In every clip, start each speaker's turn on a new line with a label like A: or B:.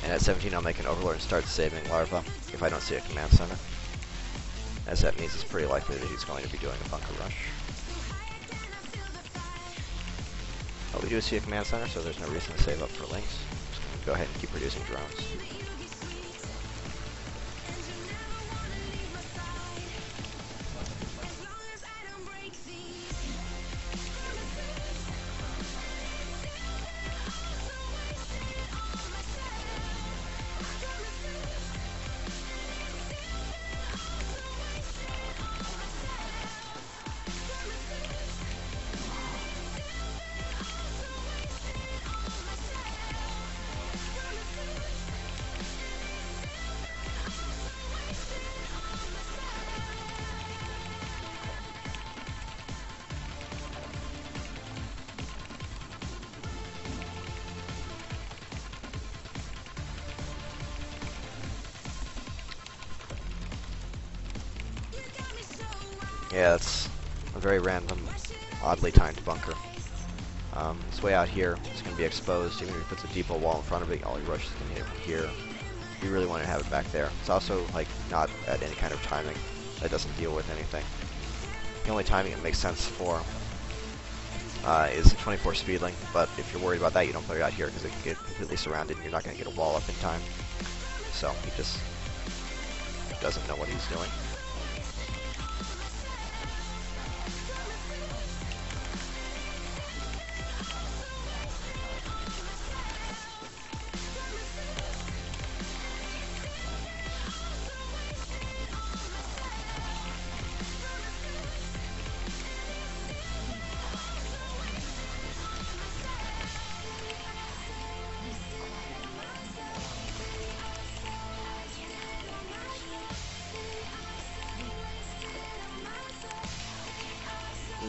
A: And at 17 I'll make an overlord and start saving larva if I don't see a command center, as that means it's pretty likely that he's going to be doing a bunker rush. But we do see a command center, so there's no reason to save up for links. Just gonna go ahead and keep producing drones. Yeah, that's a very random, oddly timed bunker. It's way out here. It's going to be exposed. Even if he puts a depot wall in front of it, all he rushes is going to hit from here. You really want to have it back there. It's also like not at any kind of timing that doesn't deal with anything. The only timing it makes sense for is 24 speed link, but if you're worried about that, you don't put it out here because it can get completely surrounded and you're not going to get a wall up in time. So he just doesn't know what he's doing.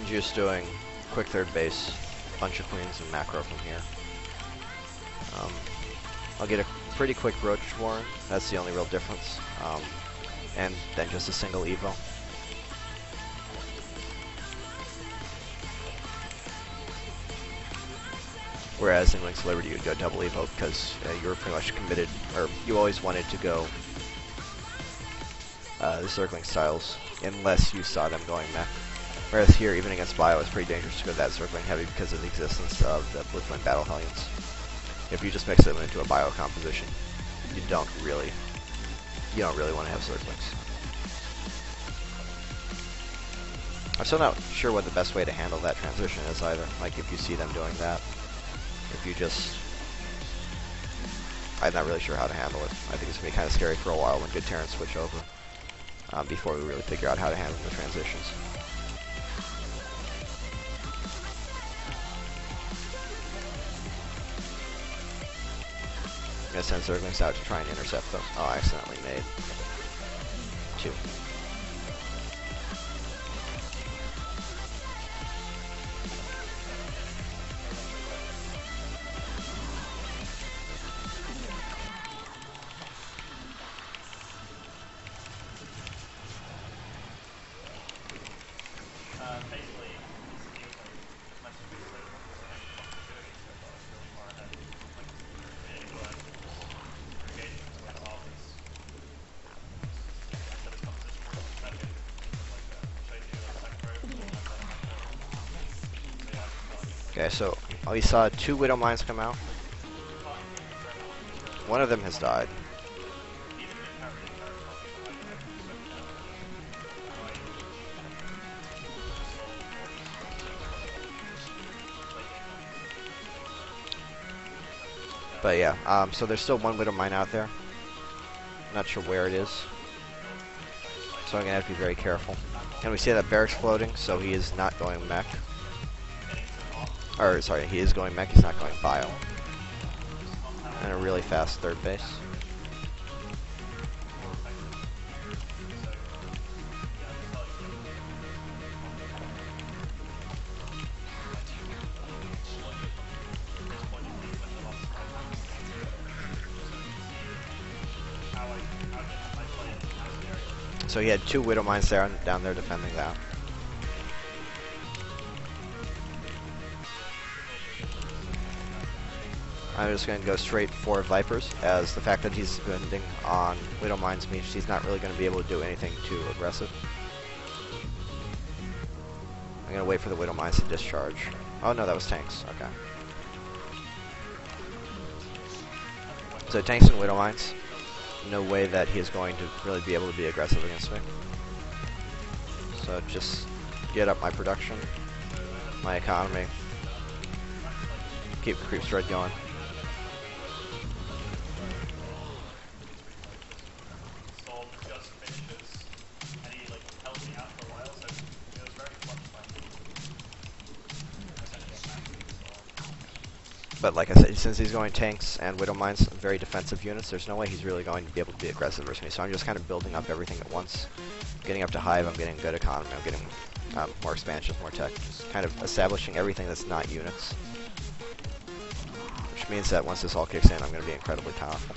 A: Just doing quick third base, bunch of queens and macro from here. I'll get a pretty quick roach warren, that's the only real difference, and then just a single evo. Whereas in Wings of Liberty you'd go double evo because you were pretty much committed, or you always wanted to go the circling styles unless you saw them going mech. Whereas here, even against Bio, it's pretty dangerous to go that circling heavy because of the existence of the Blue Flame Battle Hellions. If you just mix them into a Bio composition, you don't really want to have circlings. I'm still not sure what the best way to handle that transition is either. Like if you see them doing that, if you just, I'm not really sure how to handle it. I think it's gonna be kind of scary for a while when good Terrans switch over before we really figure out how to handle the transitions. I'm gonna send circlings out to try and intercept them. Oh, I accidentally made 2. Okay, so we saw 2 Widow Mines come out. One of them has died. But yeah, so there's still 1 Widow Mine out there. Not sure where it is. So I'm gonna have to be very careful. And we see that barracks floating, so he is not going mech. Or, sorry, he is going mech, he's not going bio. And a really fast third base. So he had 2 Widow Mines down there defending that. I'm just going to go straight for Vipers, as the fact that he's spending on Widow Mines means he's not really going to be able to do anything too aggressive. I'm going to wait for the Widow Mines to discharge. Oh no, that was tanks. Okay. So tanks and Widow Mines. No way that he is going to really be able to be aggressive against me. So just get up my production, my economy, keep the creep spread going. But like I said, since he's going tanks and Widow Mines, very defensive units, there's no way he's really going to be able to be aggressive versus me. So I'm just kind of building up everything at once. Getting up to Hive, I'm getting good economy, I'm getting more expansions, more tech. Just kind of establishing everything that's not units. Which means that once this all kicks in, I'm going to be incredibly powerful.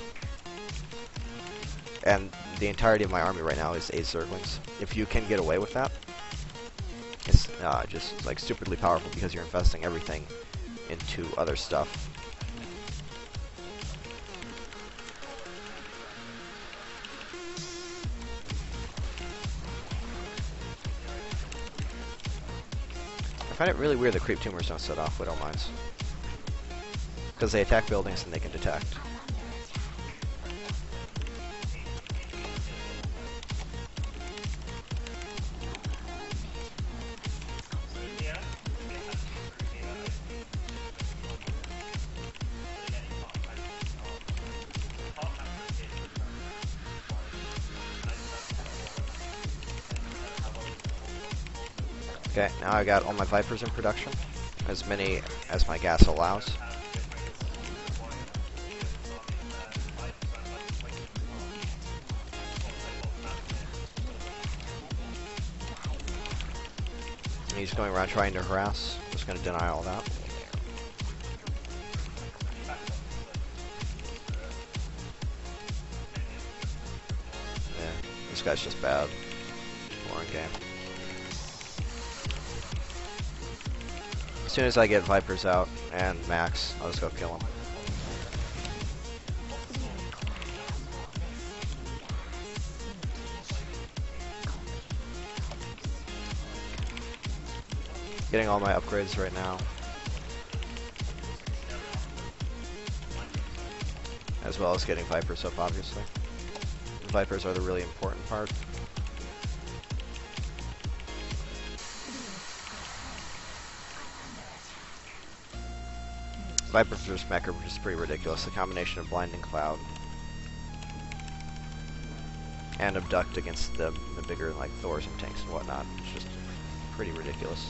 A: And the entirety of my army right now is 8 Zerglings. If you can get away with that, it's just like stupidly powerful because you're investing everything into other stuff. I find it really weird that creep tumors don't set off Widow Mines, because they attack buildings and they can detect. Okay, now I got all my Vipers in production, as many as my gas allows. And he's going around trying to harass. Just going to deny all that. Yeah, this guy's just bad. Boring game. As soon as I get Vipers out and Max, I'll just go kill him. Getting all my upgrades right now. As well as getting Vipers up, obviously. Vipers are the really important part. Viper versus Mech are just pretty ridiculous. The combination of Blinding Cloud and Abduct against the bigger like Thors and tanks and whatnot. It's just pretty ridiculous.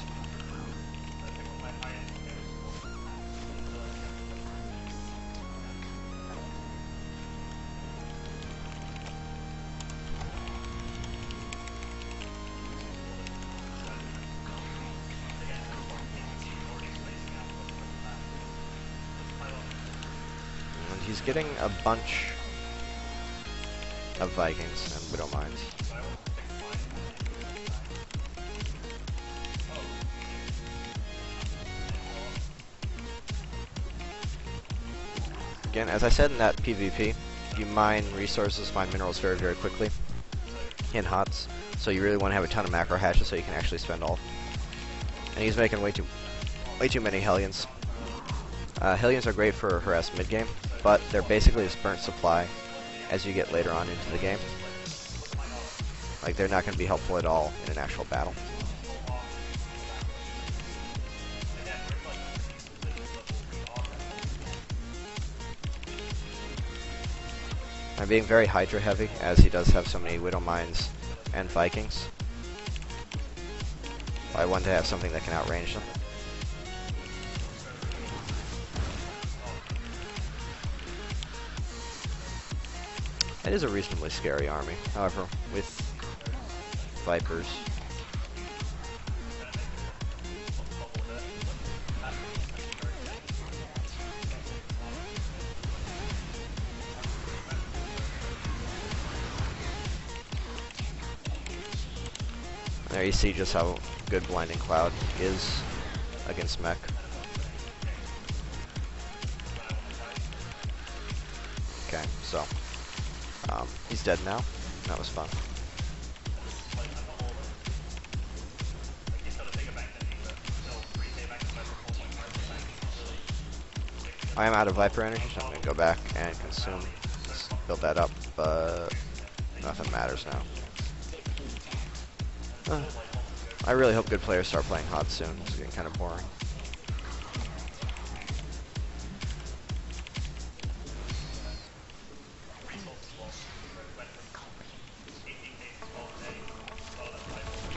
A: He's getting a bunch of Vikings and Widow Mines. Again, as I said in that PvP, you mine resources, mine minerals very, very quickly in HotS. So you really want to have a ton of macro hashes so you can actually spend all. And he's making way too many Hellions. Hellions are great for harass mid-game, but they're basically this burnt supply as you get later on into the game. Like, they're not going to be helpful at all in an actual battle. I'm being very Hydra heavy, as he does have so many Widow Mines and Vikings. I want to have something that can outrange them. It is a reasonably scary army, however, with Vipers. There you see just how good Blinding Cloud is against Mech. came. So he's dead now. That was fun. I am out of Viper energy, so I'm going to go back and consume, build that up, but nothing matters now. I really hope good players start playing HotS soon. It's getting kind of boring.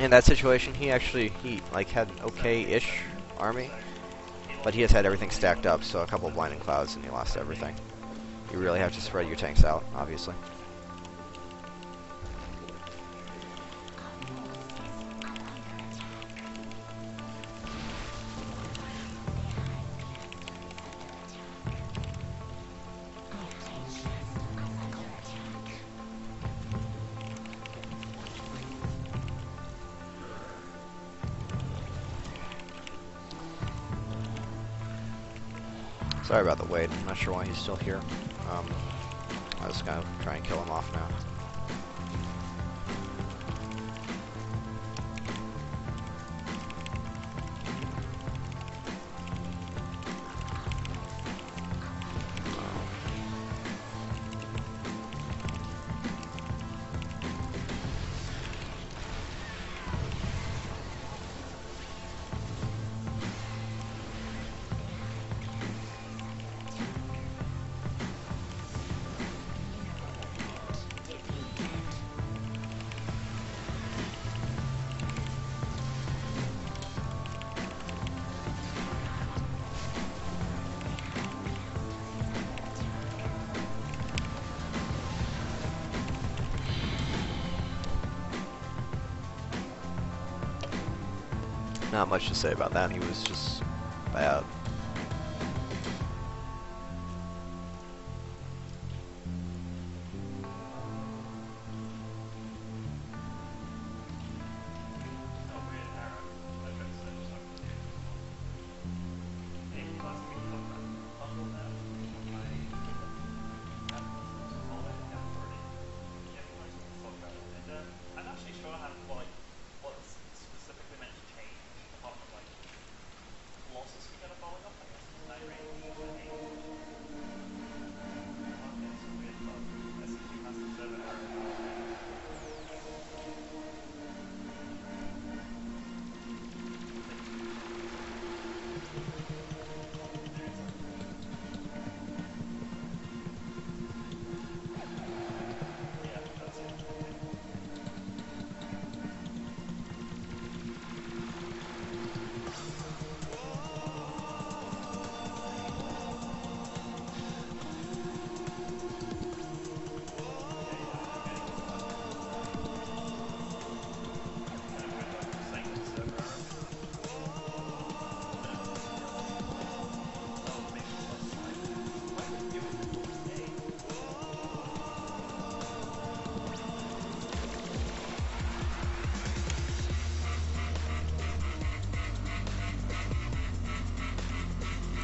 A: In that situation, he like had an okay-ish army, but he has had everything stacked up, so a couple of blinding clouds and he lost everything. You really have to spread your tanks out, obviously. Sorry about the wait. I'm not sure why he's still here. I was gonna try and kill him off now. Not much to say about that. He was just bad.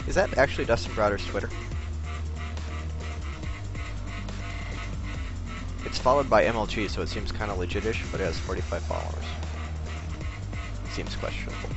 A: Is that actually Dustin Browder's Twitter? It's followed by MLG, so it seems kind of legit-ish, but it has 45 followers. Seems questionable.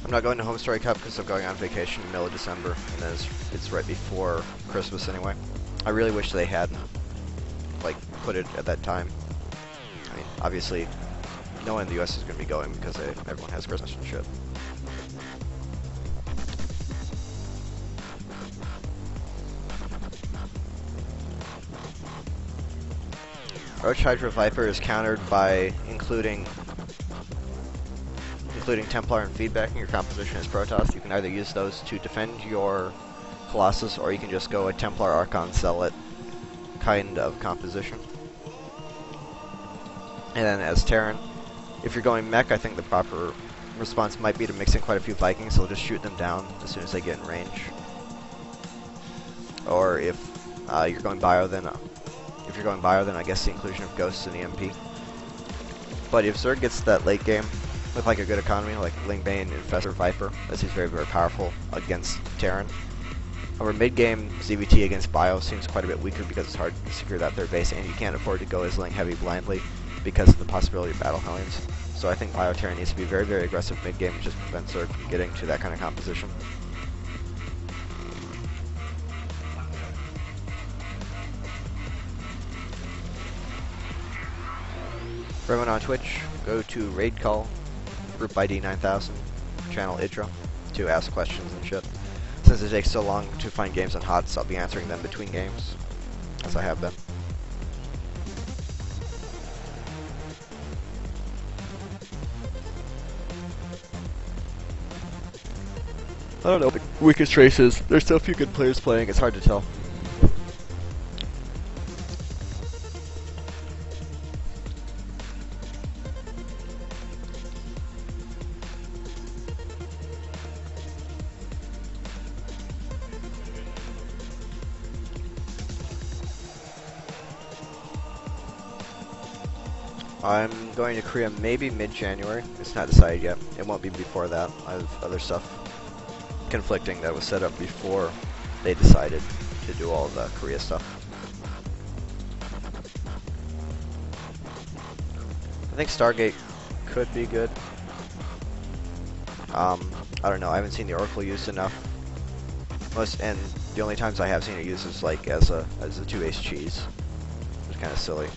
A: I'm not going to Home Story Cup because I'm going on vacation in the middle of December, and then it's right before Christmas anyway. I really wish they hadn't, like, put it at that time. I mean, obviously, no one in the US is going to be going because everyone has Christmas and shit. Roach Hydra Viper is countered by including Templar and feedback in your composition as Protoss. You can either use those to defend your Colossus, or you can just go a Templar Archon Zealot kind of composition. And then as Terran, if you're going mech, I think the proper response might be to mix in quite a few Vikings, so just shoot them down as soon as they get in range. Or if you're going bio, then I guess the inclusion of Ghosts and EMP. But if Zerg gets that late game with like a good economy, like Lingbane, Infestor, Viper, that seems very, very powerful against Terran. Over mid-game, ZVT against Bio seems quite a bit weaker because it's hard to secure that third base, and you can't afford to go as Ling heavy blindly because of the possibility of Battle Hellions. So I think Bio Terran needs to be very, very aggressive mid-game and just prevent Zerg from getting to that kind of composition. For everyone on Twitch, go to Raid Call, Group ID 9000, channel Idra, to ask questions and shit. Since it takes so long to find games on HotS, I'll be answering them between games, as I have been. I don't know what the weakest race is. There's still a few good players playing, it's hard to tell. I'm going to Korea maybe mid-January. It's not decided yet. It won't be before that. I have other stuff conflicting that was set up before they decided to do all the Korea stuff. I think Stargate could be good. I don't know. I haven't seen the Oracle used enough. And the only times I have seen it used is like as a 2-ace cheese, which is kind of silly.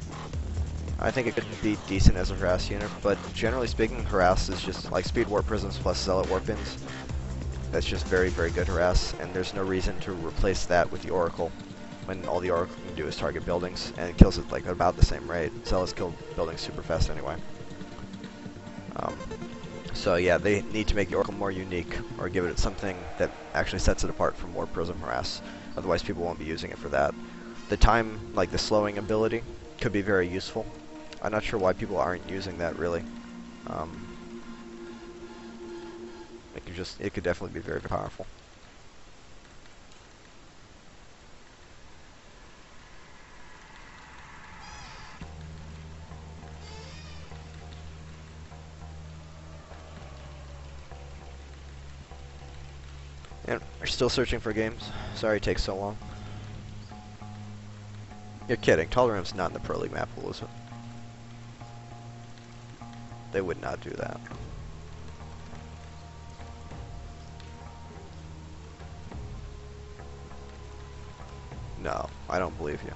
A: I think it could be decent as a harass unit, but generally speaking, harass is just like speed warp prisms plus zealot warpins. That's just very, very good harass, and there's no reason to replace that with the Oracle when all the Oracle can do is target buildings, and it kills it like about the same rate. Zealots kill buildings super fast anyway. So yeah, they need to make the Oracle more unique, or give it something that actually sets it apart from warp prism harass. Otherwise, people won't be using it for that. The time, like the slowing ability, could be very useful. I'm not sure why people aren't using that really. It could definitely be very, very powerful. And we're still searching for games. Sorry it takes so long. You're kidding. Tolerance not in the Pro League map pool, is it? They would not do that. No, I don't believe you.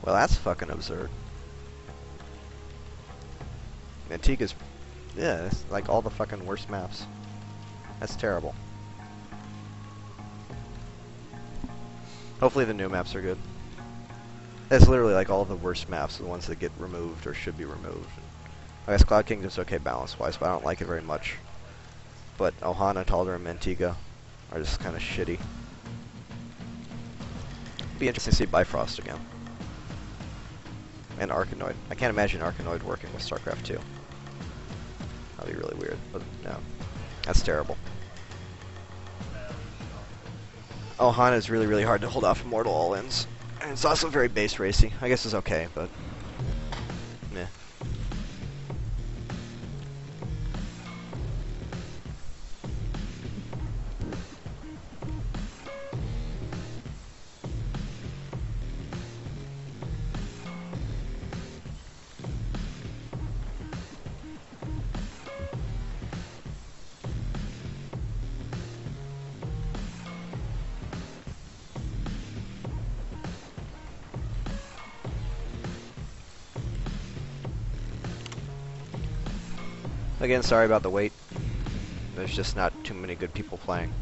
A: Well, that's fucking absurd. Antiga's... yeah, it's like all the fucking worst maps. That's terrible. Hopefully the new maps are good. It's literally like all the worst maps, the ones that get removed or should be removed. I guess Cloud Kingdom's okay balance-wise, but I don't like it very much. But Ohana, Tal'Darim, Antiga are just kind of shitty. Be interesting to see Bifrost again. And Arkanoid. I can't imagine Arkanoid working with StarCraft 2. That'd be really weird, but no. That's terrible. Ohana is really, really hard to hold off Immortal all-ins. And it's also very base racy. I guess it's okay, but meh. Again, sorry about the wait. There's just not too many good people playing.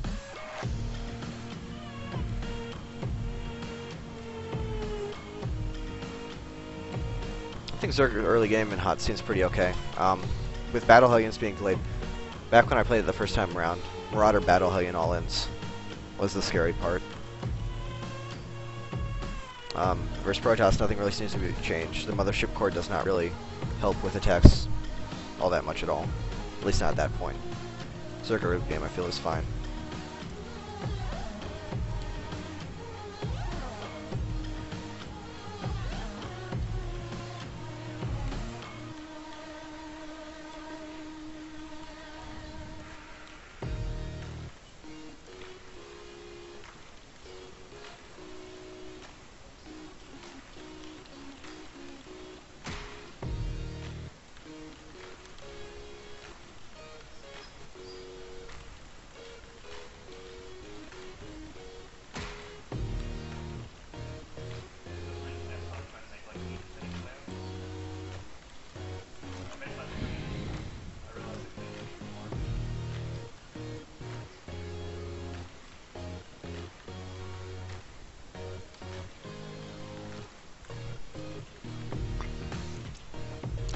A: I think Zerg early game in HotS seems pretty okay. With Battle Hellions being delayed, back when I played it the first time around, Marauder Battle Hellion all-ins was the scary part. Versus Protoss, nothing really seems to be changed. The Mothership Core does not really help with attacks all that much at all. At least not at that point. Zerg early game I feel is fine.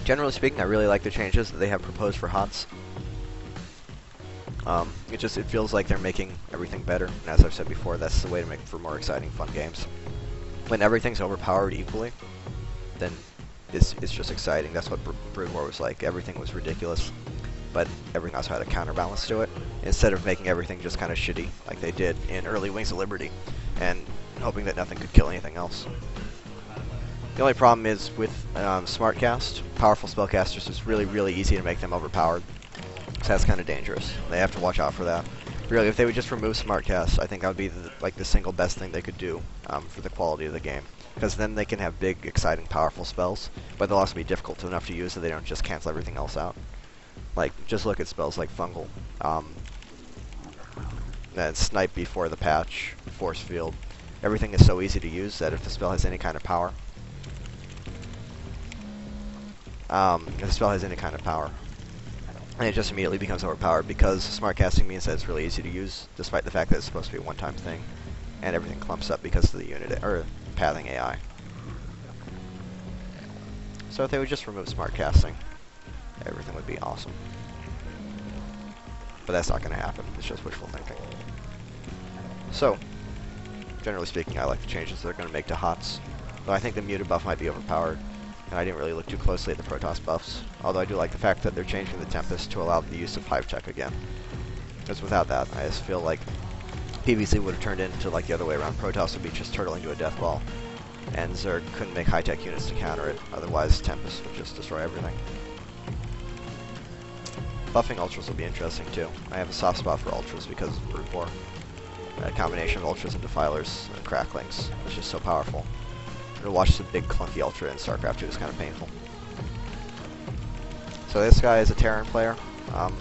A: Generally speaking, I really like the changes that they have proposed for HotS. It feels like they're making everything better, and as I've said before, that's the way to make for more exciting, fun games. When everything's overpowered equally, then it's just exciting. That's what Brood War was like. Everything was ridiculous, but everything also had a counterbalance to it, instead of making everything just kind of shitty, like they did in early Wings of Liberty, and hoping that nothing could kill anything else. The only problem is with SmartCast, powerful spellcasters, it's really, really easy to make them overpowered. So that's kind of dangerous. They have to watch out for that. Really, if they would just remove SmartCast, I think that would be the single best thing they could do for the quality of the game. Because then they can have big, exciting, powerful spells, but they'll also be difficult enough to use so they don't just cancel everything else out. Like, just look at spells like Fungal. And Snipe before the patch, Force Field. Everything is so easy to use that if the spell has any kind of power, and it just immediately becomes overpowered because smart casting means that it's really easy to use, despite the fact that it's supposed to be a one-time thing, and everything clumps up because of the unit or pathing AI. So if they would just remove smart casting, everything would be awesome. But that's not going to happen. It's just wishful thinking. So, generally speaking, I like the changes they're going to make to HotS, though I think the muted buff might be overpowered. And I didn't really look too closely at the Protoss buffs, although I do like the fact that they're changing the Tempest to allow the use of Hive Tech again. Because without that, I just feel like PvZ would have turned into like the other way around. Protoss would be just turtling to a death ball, and Zerg couldn't make high-tech units to counter it, otherwise Tempest would just destroy everything. Buffing Ultras will be interesting too. I have a soft spot for Ultras because of Brood War. A combination of Ultras and Defilers and Cracklings is just so powerful. To watch the big clunky Ultra in StarCraft 2 is kind of painful. So this guy is a Terran player. I've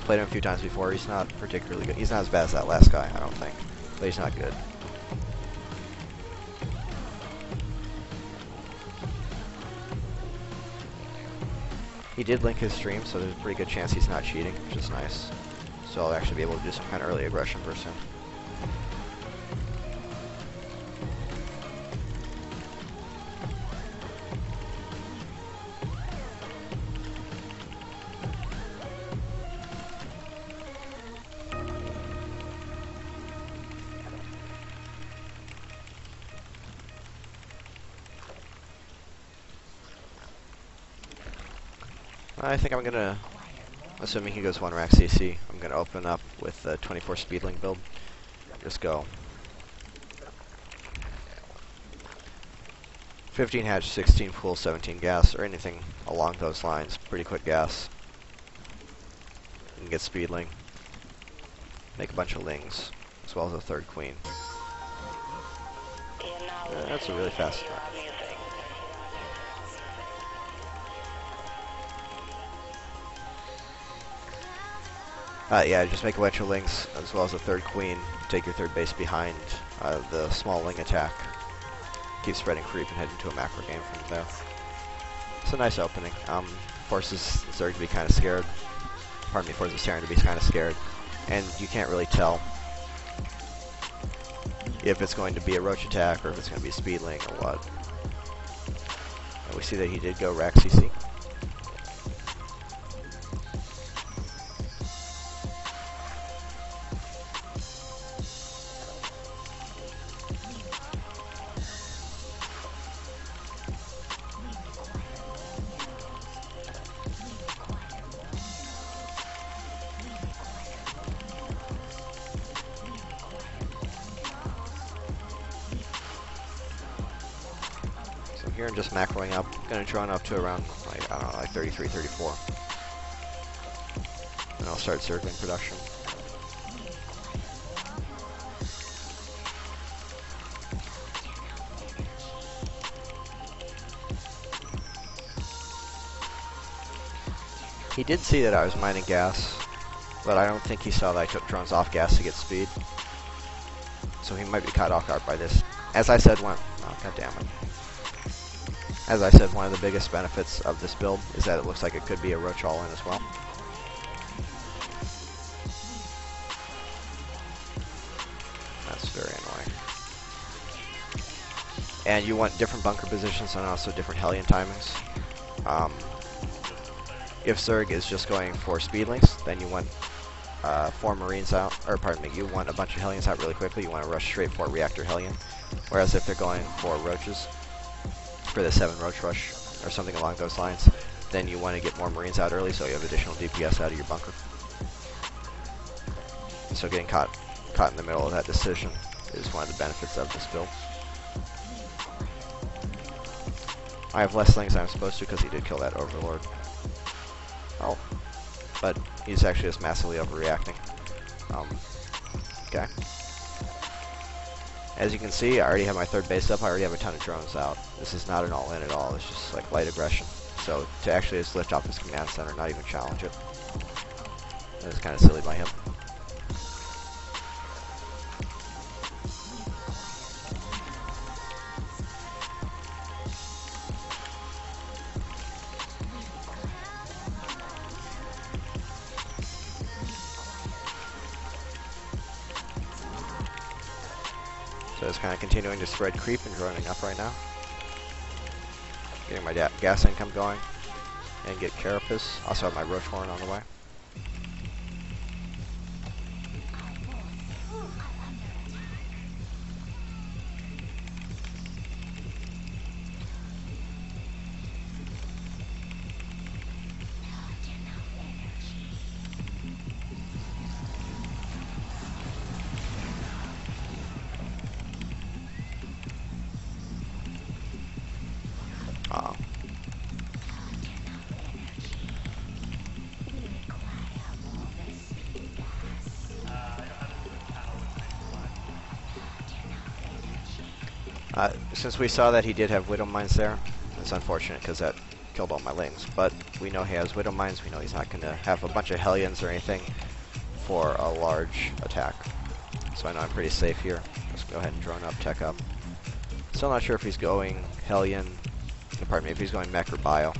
A: played him a few times before. He's not particularly good. He's not as bad as that last guy, I don't think. But he's not good. He did link his stream, so there's a pretty good chance he's not cheating, which is nice. So I'll actually be able to do some kind of early aggression for soon. I think I'm gonna, assuming he goes 1 rack CC, I'm gonna open up with the 24 Speedling build. Just go 15 hatch, 16 pool, 17 gas, or anything along those lines. Pretty quick gas. You can get Speedling, make a bunch of Lings, as well as a 3rd queen. That's a really fast start. Yeah, just make a bunch of Lings, as well as a 3rd queen. Take your 3rd base behind the small Ling attack. Keep spreading creep and head into a macro game from there. It's a nice opening. forces Zerg to be kind of scared. Pardon me, forces Terran to be kind of scared. And you can't really tell if it's going to be a roach attack or if it's going to be a speedling or what. And we see that he did go Rack CC. Here I'm just macroing up, gonna drone up to around, like, I don't know, like 33, 34. And I'll start circling production. He did see that I was mining gas, but I don't think he saw that I took drones off gas to get speed. So he might be caught off guard by this. As I said, oh, god damn it. As I said, one of the biggest benefits of this build is that it looks like it could be a roach all-in as well. That's very annoying. And you want different bunker positions and also different Hellion timings. If Zerg is just going for speed links, then you want 4 Marines out, or pardon me, you want a bunch of Hellions out really quickly. You want to rush straight for Reactor Hellion. Whereas if they're going for roaches, for the 7 roach rush or something along those lines, then you want to get more Marines out early so you have additional DPS out of your bunker. So getting caught in the middle of that decision is one of the benefits of this build. I have less things than I'm supposed to because he did kill that Overlord. Oh, but he's actually just massively overreacting. Okay. As you can see, I already have my 3rd base up. I already have a ton of drones out. This is not an all-in at all. It's just like light aggression. So to actually just lift off this command center, not even challenge it, that is kind of silly by him. So it's kind of continuing to spread creep and droning up right now. Getting my gas income going. And get Carapace. Also have my Roach Horn on the way. Since we saw that he did have Widow Mines there, it's unfortunate because that killed all my lings. But we know he has Widow Mines, we know he's not going to have a bunch of Hellions or anything for a large attack. So I know I'm pretty safe here. Let's go ahead and drone up, tech up. Still not sure if he's going Hellion, pardon me, if he's going Mech or Bio.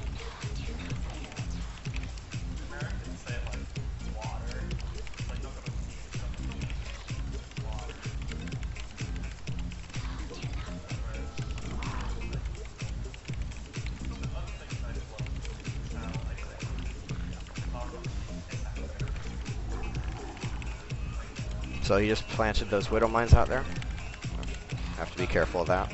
A: So he just planted those Widow Mines out there. Have to be careful of that.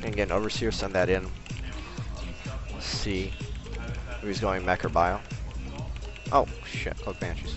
A: And get an Overseer, send that in. Let's see if he's going Mech or Bio. Oh, shit, Cloak Banshees.